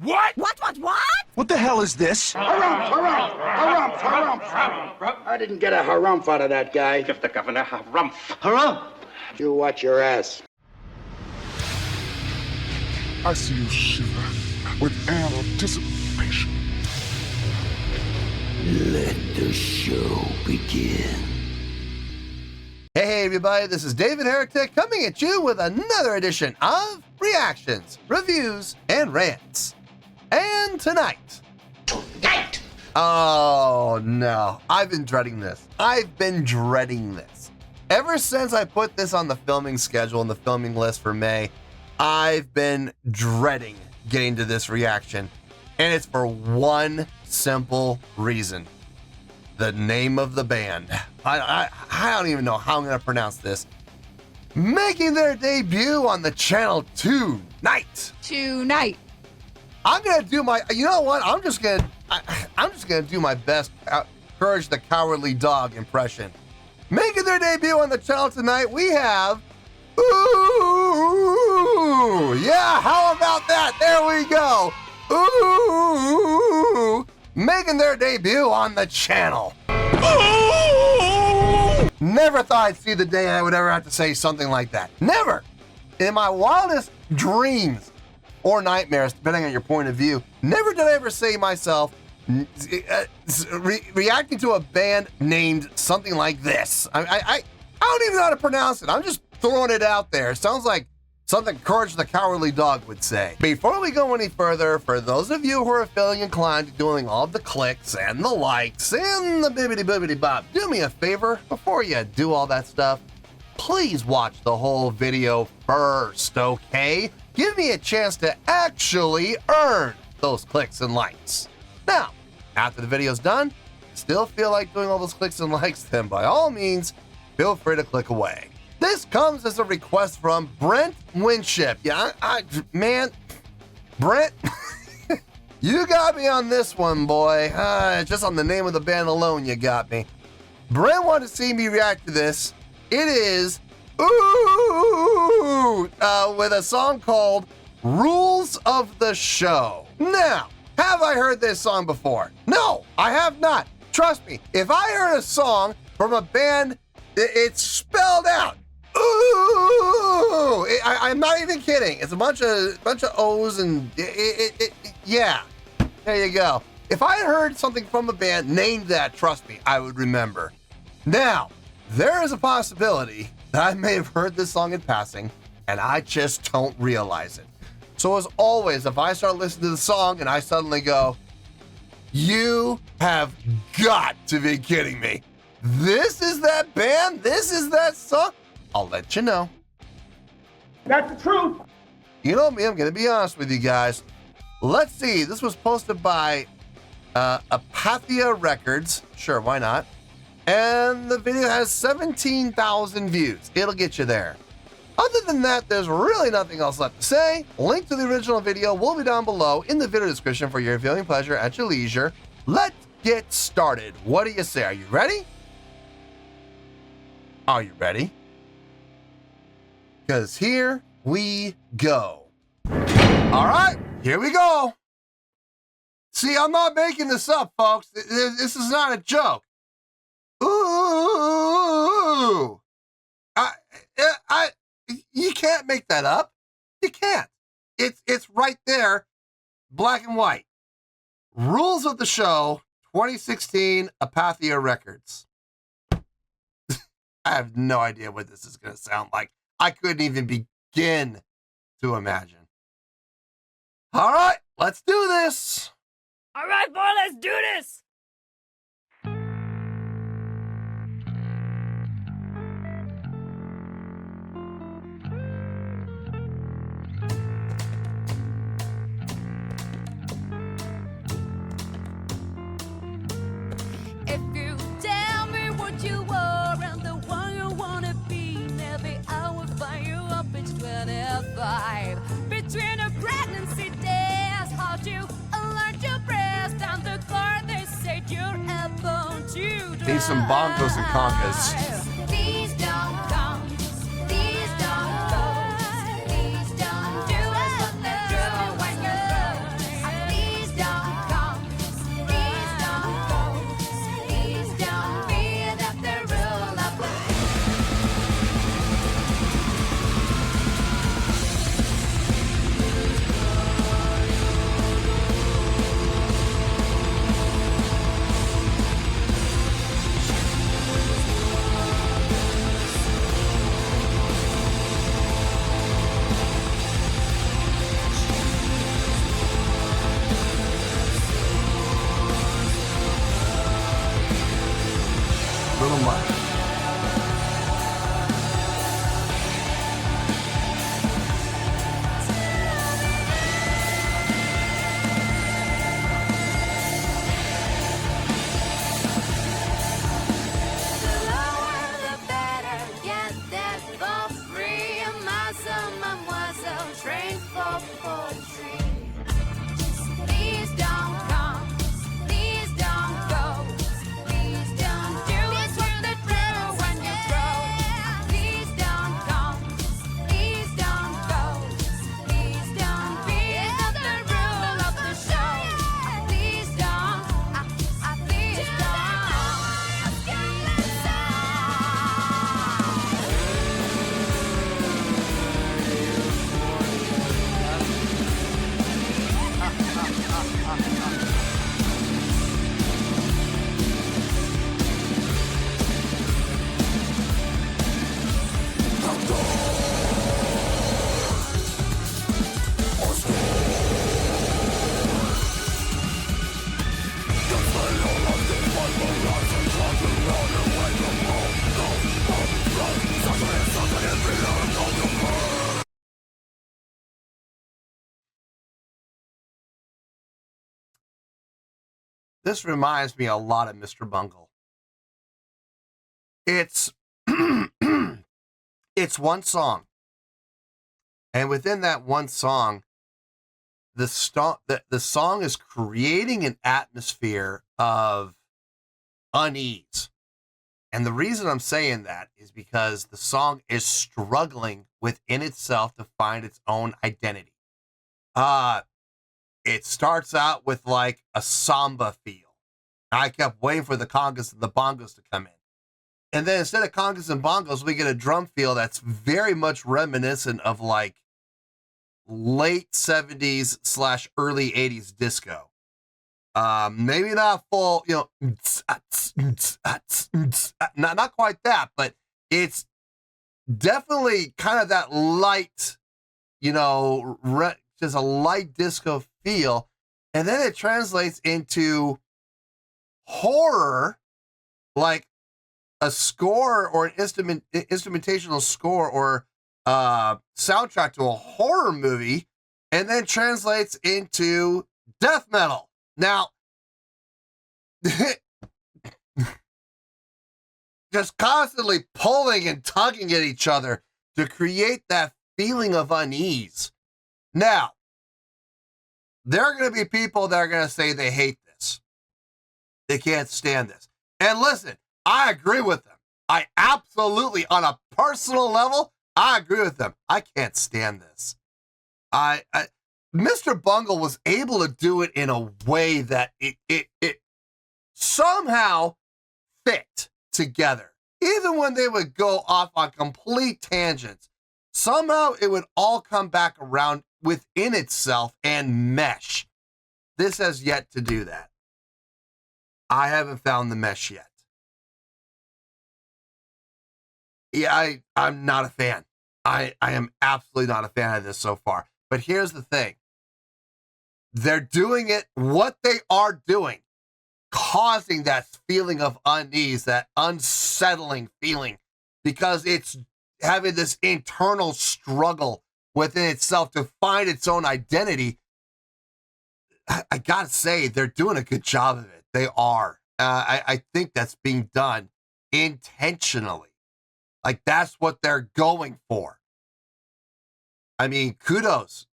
What? What? What the hell is this? Harumph. I didn't get a harumph out of that guy. Give the governor harumph. Harumph! You watch your ass. I see you shiver with anticipation. Let the show begin. Hey everybody, this is David Heretic coming at you with another edition of Reactions, Reviews, and Rants. And tonight... Oh no, I've been dreading this. Ever since I put this on the filming schedule and the filming list for May, I've been dreading getting to this reaction. And it's for one simple reason. The name of the band. I don't even know how I'm going to pronounce this. Making their debut on the channel tonight. I'm going to do my, you know what? I'm just going to do my best Courage the Cowardly Dog impression. Making their debut on the channel tonight, we have Ooh, yeah, how about that? There we go. Ooh, making their debut on the channel. Never thought I'd see the day I would ever have to say something like that. Never. In my wildest dreams or nightmares, depending on your point of view, never did I ever say myself reacting to a band named something like this. I don't even know how to pronounce it. I'm just throwing it out there. It sounds like something Courage the Cowardly Dog would say. Before we go any further, for those of you who are feeling inclined to doing all the clicks and the likes and the bibbidi-boobidi bop, do me a favor, before you do all that stuff, please watch the whole video first, okay? Give me a chance to actually earn those clicks and likes. Now, after the video's done, still feel like doing all those clicks and likes, then by all means, feel free to click away. This comes as a request from Brent Winship. Yeah, man, Brent, you got me on this one, boy. Just on the name of the band alone, you got me. Brent wanted to see me react to this. It is Ooh, with a song called Rules of the Show. Now, have I heard this song before? No, I have not. Trust me, if I heard a song from a band, it's spelled out. Ooh, I'm not even kidding. It's a bunch of O's and yeah. There you go. If I had heard something from a band named that, trust me, I would remember. Now, there is a possibility that I may have heard this song in passing, and I just don't realize it. So as always, if I start listening to the song and I suddenly go, you have got to be kidding me. This is that band? This is that song? I'll let you know. That's the truth. You know me, I'm going to be honest with you guys. Let's see. This was posted by Apathia Records. Sure, why not? And the video has 17,000 views. It'll get you there. Other than that, there's really nothing else left to say. Link to the original video will be down below in the video description for your viewing pleasure at your leisure. Let's get started. What do you say? Are you ready? Are you ready? Because here we go. All right, here we go. See, I'm not making this up, folks. This is not a joke. Ooh. You can't make that up. You can't. It's right there, black and white. Rules of the Show, 2016, Apathia Records. I have no idea what this is going to sound like. I couldn't even begin to imagine. All right, let's do this. All right, boy, let's do this. If you tell me what you are and the one you wanna be, maybe I will find you up at 25. Between a pregnancy days, how you alert your breast down the car, they say you're a bone to drive. Need some bongos and congas. Please don't come, please don't go, please don't do what they do when you're broke. this reminds me a lot of Mr. Bungle. It's it's one song. And within that one song, the song is creating an atmosphere of unease. And the reason I'm saying that is because the song is struggling within itself to find its own identity. It starts out with like a samba feel. I kept waiting for the congas and the bongos to come in. And then instead of congas and bongos, we get a drum feel that's very much reminiscent of like late 70s / early 80s disco. Maybe not full, you know, not quite that, but it's definitely kind of that light, you know, just a light disco feel. And then it translates into horror, like a score or an instrumentational score or soundtrack to a horror movie, and then translates into death metal. Now, just constantly pulling and tugging at each other to create that feeling of unease. Now, there are going to be people that are going to say they hate this. They can't stand this. And listen, I agree with them. I absolutely, on a personal level, I agree with them. I can't stand this. Mr. Bungle was able to do it in a way that it somehow fit together. Even when they would go off on complete tangents, somehow it would all come back around within itself and mesh. This has yet to do that. I haven't found the mesh yet. Yeah, I'm not a fan. I am absolutely not a fan of this so far. But here's the thing. They're doing it, what they are doing, causing that feeling of unease, that unsettling feeling, because it's having this internal struggle within itself to find its own identity. I gotta say, they're doing a good job of it. They are. I think that's being done intentionally. Like, that's what they're going for. I mean, kudos,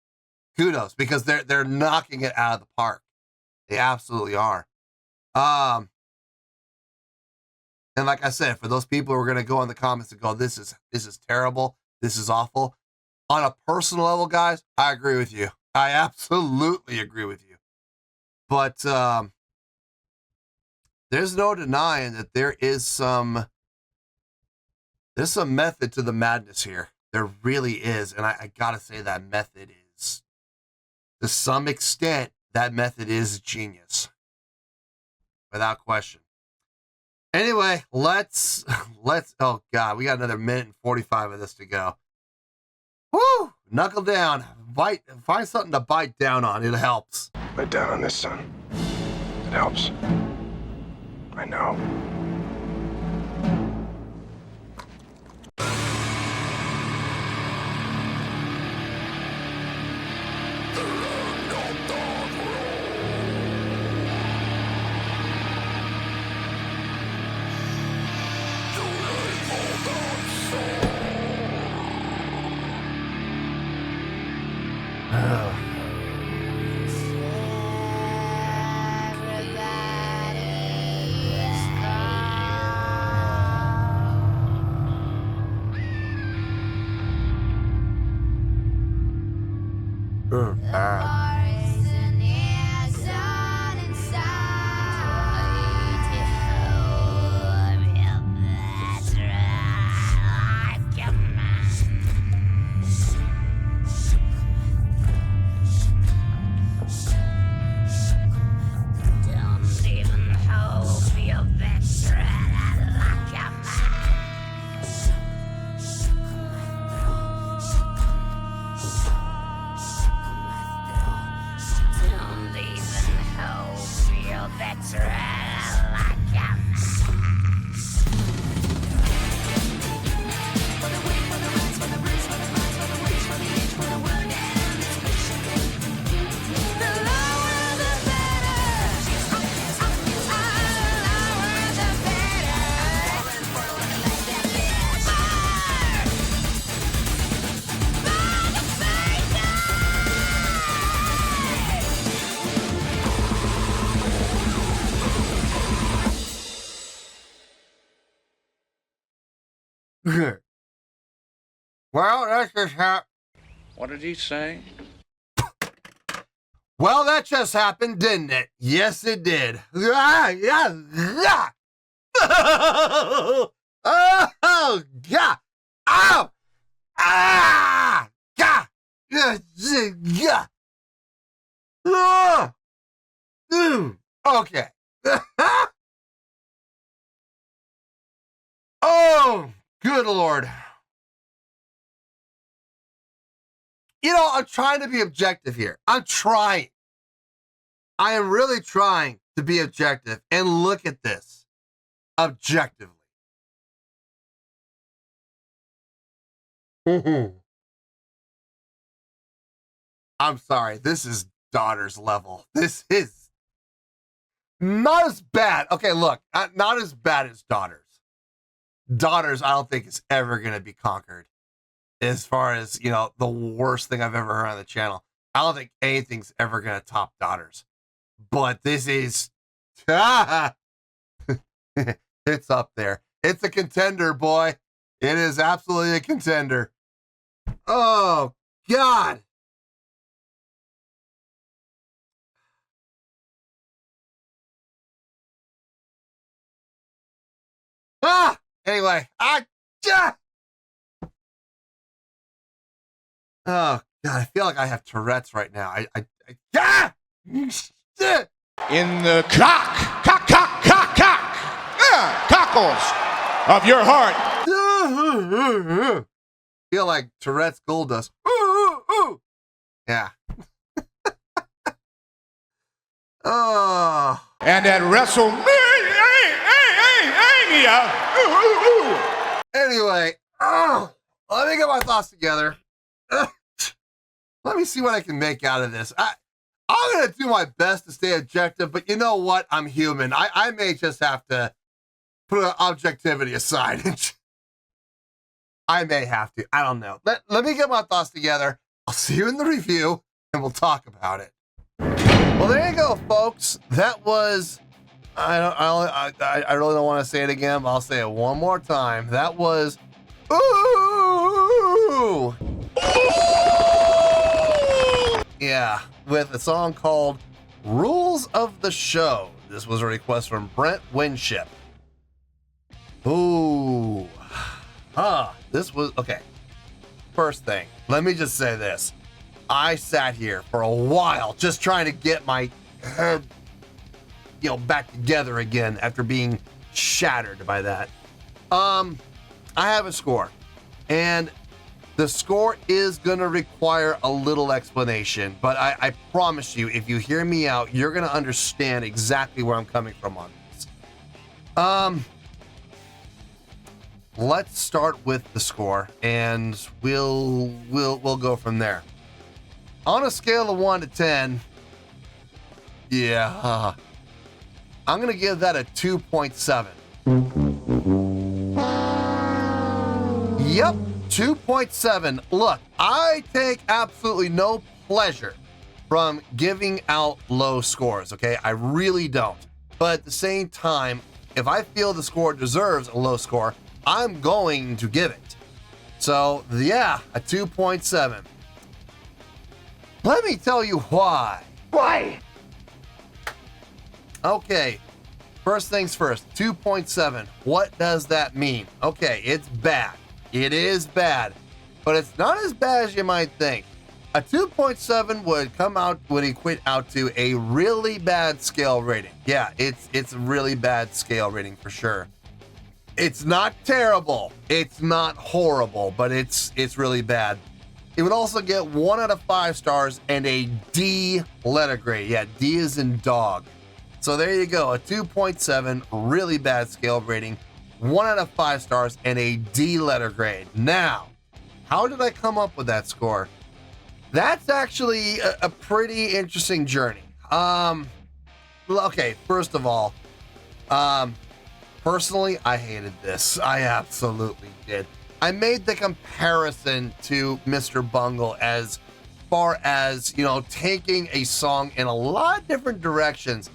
because they're knocking it out of the park. They absolutely are. And like I said, for those people who are going to go in the comments and go, this is terrible, this is awful. On a personal level, guys, I agree with you. I absolutely agree with you. But there's no denying that there's some method to the madness here. There really is. And I gotta say that method is, to some extent, that method is genius. Without question. Anyway, let's, oh God, we got another minute and 45 of this to go. Woo! Knuckle down. Find something to bite down on. It helps. Bite down on this, son. It helps. I know. Well, that's just happened. What did he say? Well, that just happened, didn't it? Yes, it did. Ah, yeah, yeah. Oh, God. Ow. Ah, God. Yeah, yeah. Ah. Okay. Oh, good Lord. You know, I'm trying to be objective here. I'm trying. I am really trying to be objective and look at this objectively. I'm sorry. This is daughter's level. This is not as bad. Okay, look, not as bad as daughters. Daughters, I don't think is ever going to be conquered. As far as, you know, the worst thing I've ever heard on the channel. I don't think anything's ever going to top daughters. But this is... It's up there. It's a contender, boy. It is absolutely a contender. Oh, God. Anyway, oh, God, I feel like I have Tourette's right now. In the cockles of your heart. Feel like Tourette's gold dust. Yeah. Oh. And at WrestleMania. Anyway, let me get my thoughts together. Let me see what I can make out of this. I'm going to do my best to stay objective, but you know what? I'm human. I may just have to put objectivity aside. I may have to. I don't know. Let me get my thoughts together. I'll see you in the review, and we'll talk about it. Well, there you go, folks. That was... I really don't want to say it again, but I'll say it one more time. That was... Ooh! Yeah, with a song called Rules of the Show. This was a request from Brent Winship. Ooh. This was... Okay. First thing, let me just say this. I sat here for a while just trying to get my head, you know, back together again after being shattered by that. I have a score, and the score is going to require a little explanation, but I promise you, if you hear me out, you're going to understand exactly where I'm coming from on this. Let's start with the score, and we'll go from there. On a scale of 1 to 10, yeah, I'm going to give that a 2.7. Yep, 2.7. Look, I take absolutely no pleasure from giving out low scores, okay? I really don't. But at the same time, if I feel the score deserves a low score, I'm going to give it. So, yeah, a 2.7. Let me tell you why. Why? Okay, first things first, 2.7. What does that mean? Okay, it's bad. It is bad, but it's not as bad as you might think. A 2.7 would equate out to a really bad scale rating. Yeah, it's a really bad scale rating for sure. It's not terrible. It's not horrible, but it's really bad. It would also get 1 out of 5 stars and a D letter grade. Yeah, D is in dog. So there you go, a 2.7, really bad scale rating, 1 out of 5 stars, and a D letter grade. Now, how did I come up with that score? That's actually a pretty interesting journey. Okay, first of all, personally, I hated this. I absolutely did. I made the comparison to Mr. Bungle as far as, you know, taking a song in a lot of different directions.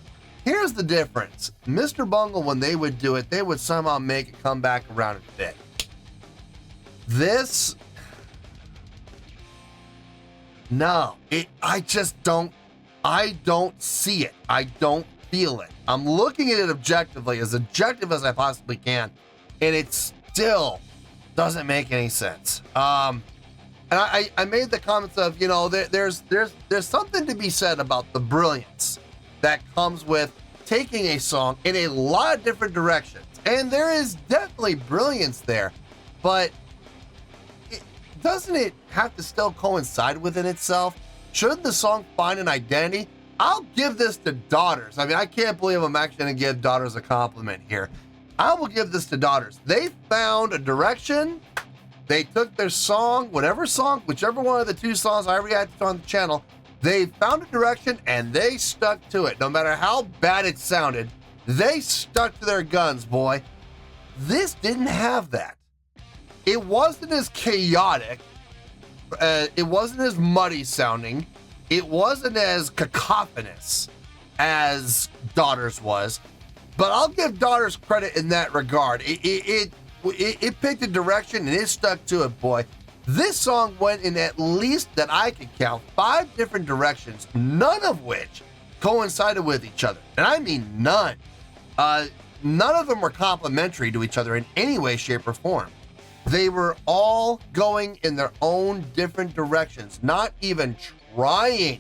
Here's the difference. Mr. Bungle, when they would do it, they would somehow make it come back around and fit. This, no, I don't see it. I don't feel it. I'm looking at it objectively, as objective as I possibly can, and it still doesn't make any sense. And I made the comments of, there's something to be said about the brilliance that comes with taking a song in a lot of different directions. And there is definitely brilliance there, but doesn't it have to still coincide within itself? Should the song find an identity? I'll give this to Daughters. I mean, I can't believe I'm actually going to give Daughters a compliment here. I will give this to Daughters. They found a direction. They took their song, whichever one of the two songs I reacted to on the channel, they found a direction and they stuck to it. No matter how bad it sounded, they stuck to their guns, boy. This didn't have that. It wasn't as chaotic. It wasn't as muddy sounding. It wasn't as cacophonous as Daughters was. But I'll give Daughters credit in that regard. It picked a direction and it stuck to it, boy. This song went in, at least that I could count, 5 different directions, none of which coincided with each other. And I mean none. None of them were complementary to each other in any way, shape, or form. They were all going in their own different directions, not even trying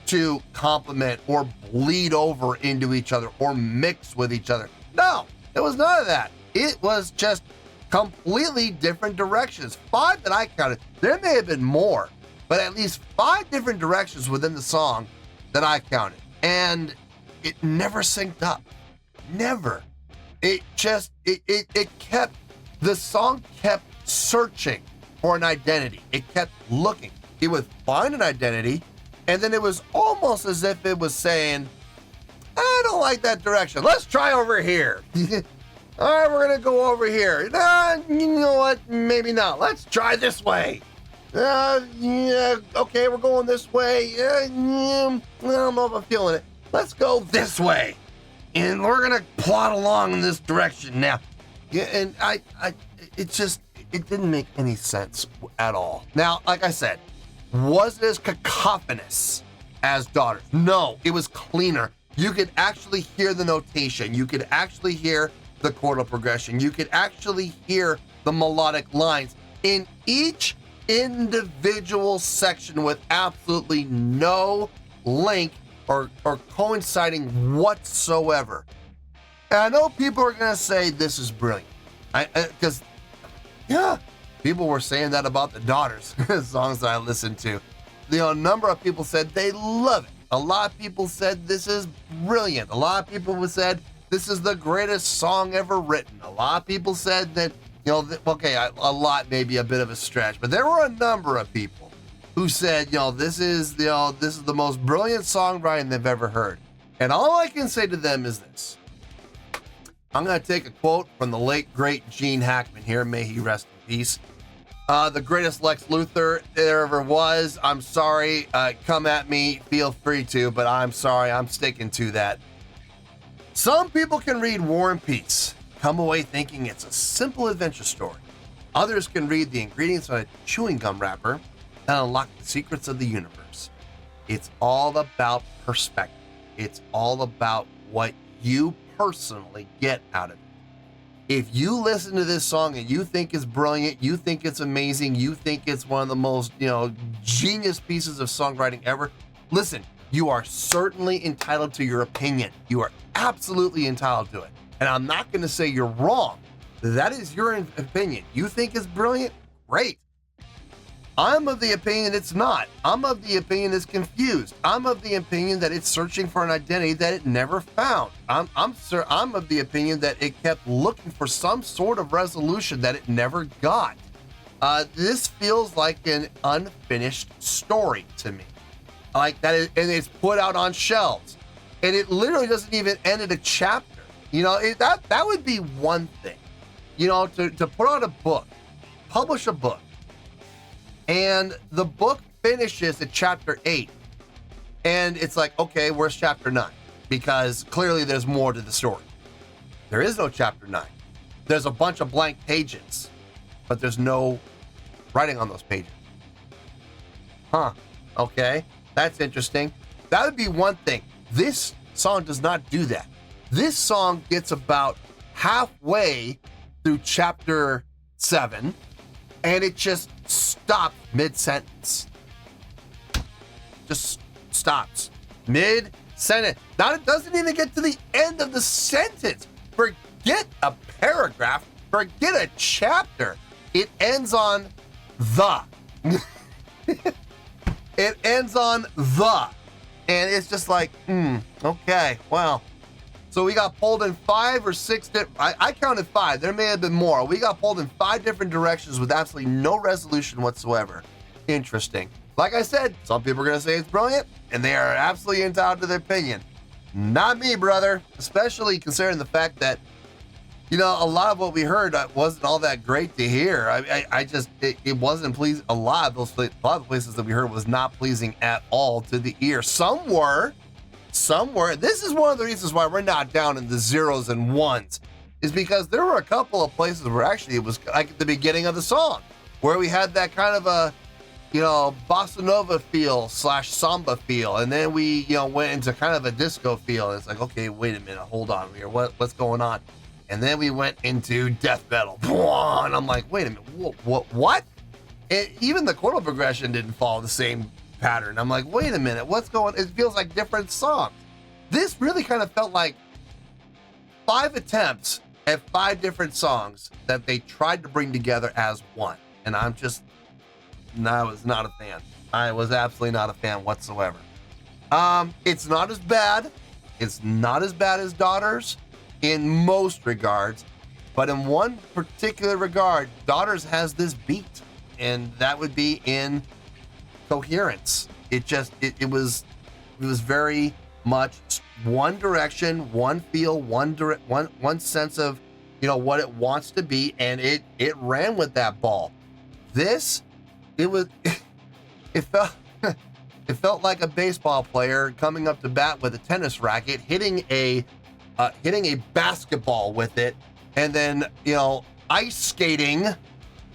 to complement or bleed over into each other or mix with each other. No, there was none of that. It was just completely different directions. 5 that I counted. There may have been more, but at least 5 different directions within the song that I counted. And it never synced up. Never. The song kept searching for an identity. It kept looking. It would find an identity, and then it was almost as if it was saying, I don't like that direction. Let's try over here. All right, we're going to go over here. You know what? Maybe not. Let's try this way. Yeah, okay, we're going this way. I don't know if I'm feeling it. Let's go this way. And we're going to plod along in this direction now. Yeah, and it didn't make any sense at all. Now, like I said, was it as cacophonous as Daughters? No, it was cleaner. You could actually hear the notation. You could actually hear the chordal progression. You could actually hear the melodic lines in each individual section with absolutely no link or coinciding whatsoever. And I know people are going to say this is brilliant. Because, yeah, people were saying that about the Daughters songs that I listened to. A number of people said they love it. A lot of people said this is brilliant. A lot of people said this is the greatest song ever written. A lot of people said that, okay, a lot may be a bit of a stretch, but there were a number of people who said, this is the most brilliant songwriting they've ever heard. And all I can say to them is this. I'm going to take a quote from the late, great Gene Hackman here. May he rest in peace. The greatest Lex Luthor there ever was. I'm sorry. Come at me. Feel free to, but I'm sorry. I'm sticking to that. Some people can read War and Peace, come away thinking it's a simple adventure story. Others can read the ingredients of a chewing gum wrapper and unlock the secrets of the universe. It's all about perspective. It's all about what you personally get out of it. If you listen to this song and you think it's brilliant, you think it's amazing, you think it's one of the most, genius pieces of songwriting ever, listen, you are certainly entitled to your opinion. You are absolutely entitled to it. And I'm not going to say you're wrong. That is your opinion. You think it's brilliant? Great. I'm of the opinion it's not. I'm of the opinion it's confused. I'm of the opinion that it's searching for an identity that it never found. I'm of the opinion that it kept looking for some sort of resolution that it never got. This feels like an unfinished story to me. Like that, and it's put out on shelves, and it literally doesn't even end at a chapter. That would be one thing. To put out a book, publish a book. And the book finishes at chapter 8. And it's like, okay, where's chapter 9? Because clearly there's more to the story. There is no chapter 9. There's a bunch of blank pages, but there's no writing on those pages. Huh. Okay. That's interesting. That would be one thing. This song does not do that. This song gets about halfway through chapter 7, and it just stops mid-sentence. Just stops mid-sentence. Now it doesn't even get to the end of the sentence. Forget a paragraph. Forget a chapter. It ends on the. It ends on the. And it's just like, okay, well. So we got pulled in 5 or 6 I counted 5. There may have been more. We got pulled in 5 different directions with absolutely no resolution whatsoever. Interesting. Like I said, some people are going to say it's brilliant, and they are absolutely entitled to their opinion. Not me, brother. Especially considering the fact that, you know, a lot of what we heard wasn't all that great to hear. It wasn't pleasing. A lot of the places that we heard was not pleasing at all to the ear. Some were. This is one of the reasons why we're not down in the 0s and 1s, is because there were a couple of places where actually it was like at the beginning of the song, where we had that kind of a, you know, bossa nova feel / samba feel, and then we, you know, went into kind of a disco feel. And it's like, okay, wait a minute, hold on here, what's going on? And then we went into death metal, and I'm like, wait a minute, what? Even the chordal progression didn't follow the same pattern. I'm like, wait a minute, what's going on? It feels like different songs. This really kind of felt like 5 attempts at 5 different songs that they tried to bring together as one. And I was not a fan. I was absolutely not a fan whatsoever. It's not as bad. It's not as bad as Daughters in most regards, but in one particular regard, Daughters has this beat, and that would be in coherence. It was very much one direction, one feel, one sense of, you know, what it wants to be, and it ran with that ball. This, it felt like a baseball player coming up to bat with a tennis racket, hitting a basketball with it, and then, you know, ice skating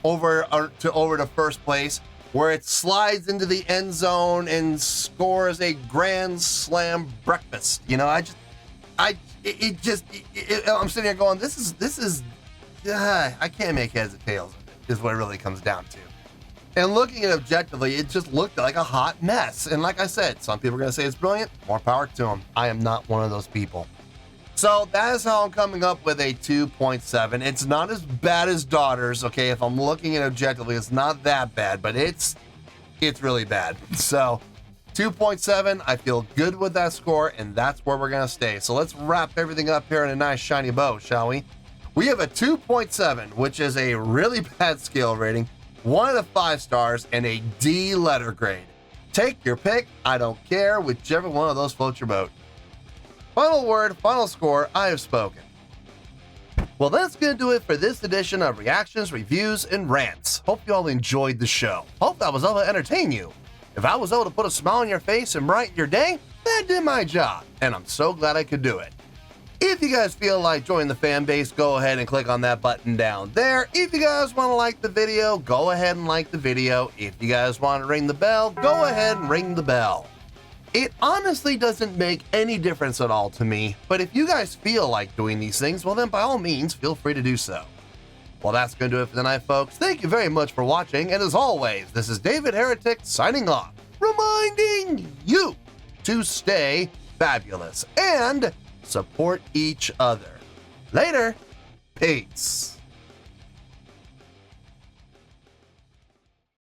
over to first place, where it slides into the end zone and scores a grand slam breakfast. You know, I'm sitting here going, this is, I can't make heads or tails of it, is what it really comes down to. And looking at it objectively, it just looked like a hot mess. And like I said, some people are going to say it's brilliant. More power to them. I am not one of those people. So that is how I'm coming up with a 2.7. It's not as bad as Daughters, okay? If I'm looking at it objectively, it's not that bad, but it's really bad. So 2.7, I feel good with that score, and that's where we're going to stay. So let's wrap everything up here in a nice shiny bow, shall we? We have a 2.7, which is a really bad scale rating, 1 out of 5 stars, and a D letter grade. Take your pick. I don't care. Whichever one of those floats your boat. Final word, final score, I have spoken. Well, that's going to do it for this edition of Reactions, Reviews, and Rants. Hope you all enjoyed the show. Hope I was able to entertain you. If I was able to put a smile on your face and brighten your day, that did my job, and I'm so glad I could do it. If you guys feel like joining the fan base, go ahead and click on that button down there. If you guys want to like the video, go ahead and like the video. If you guys want to ring the bell, go ahead and ring the bell. It honestly doesn't make any difference at all to me, but if you guys feel like doing these things, well then by all means, feel free to do so. Well, that's going to do it for tonight, folks. Thank you very much for watching, and as always, this is David Heretic signing off, reminding you to stay fabulous and support each other. Later. Peace.